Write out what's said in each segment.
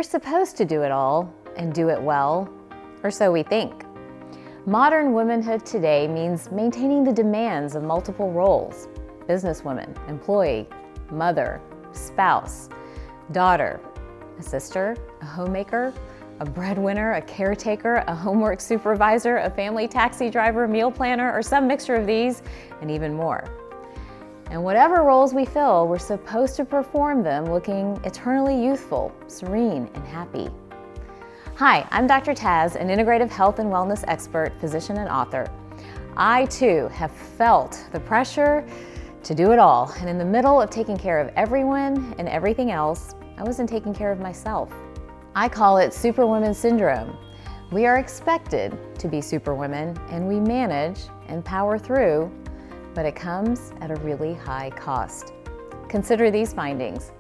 supposed to do it all and do it well, or so we think. Modern womanhood today means maintaining the demands of multiple roles: businesswoman, employee, mother, spouse, daughter, a sister, a homemaker, a breadwinner, a caretaker, a homework supervisor, a family taxi driver, meal planner, or some mixture of these, and even more. And whatever roles we fill, we're supposed to perform them looking eternally youthful, serene, and happy. Hi, I'm Dr. Taz, an integrative health and wellness expert, physician, and author. I too have felt the pressure to do it all, and in the middle of taking care of everyone and everything else, I wasn't taking care of myself. I call it Superwoman Syndrome. We are expected to be superwomen, and we manage and power through, but it comes at a really high cost. Consider these findings.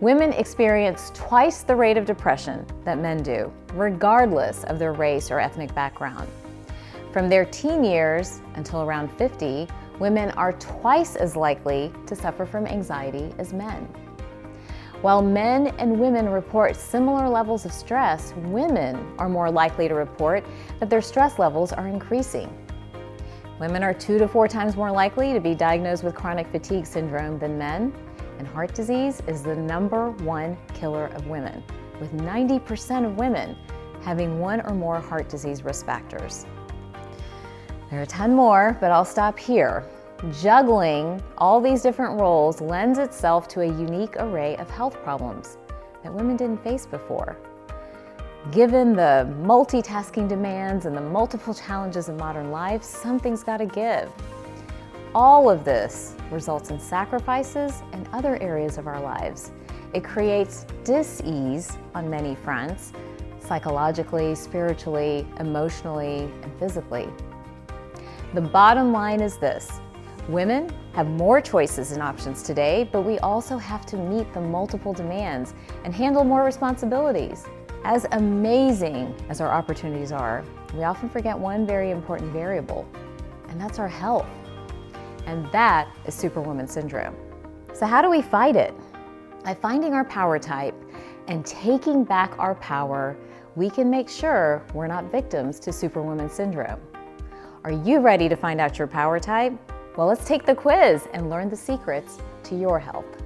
Women experience twice the rate of depression that men do, regardless of their race or ethnic background. From their teen years until around 50, women are twice as likely to suffer from anxiety as men. While men and women report similar levels of stress, women are more likely to report that their stress levels are increasing. Women are 2 to 4 times more likely to be diagnosed with chronic fatigue syndrome than men, and heart disease is the #1 killer of women, with 90% of women having 1 or more heart disease risk factors. There are a ton more, but I'll stop here. Juggling all these different roles lends itself to a unique array of health problems that women didn't face before. Given the multitasking demands and the multiple challenges of modern life, something's got to give. All of this results in sacrifices in other areas of our lives. It creates dis-ease on many fronts, psychologically, spiritually, emotionally, and physically. The bottom line is this: women have more choices and options today, but we also have to meet the multiple demands and handle more responsibilities. As amazing as our opportunities are, we often forget one very important variable, and that's our health. And that is Superwoman Syndrome. So how do we fight it? By finding our power type and taking back our power, we can make sure we're not victims to Superwoman Syndrome. Are you ready to find out your power type? Well, let's take the quiz and learn the secrets to your health.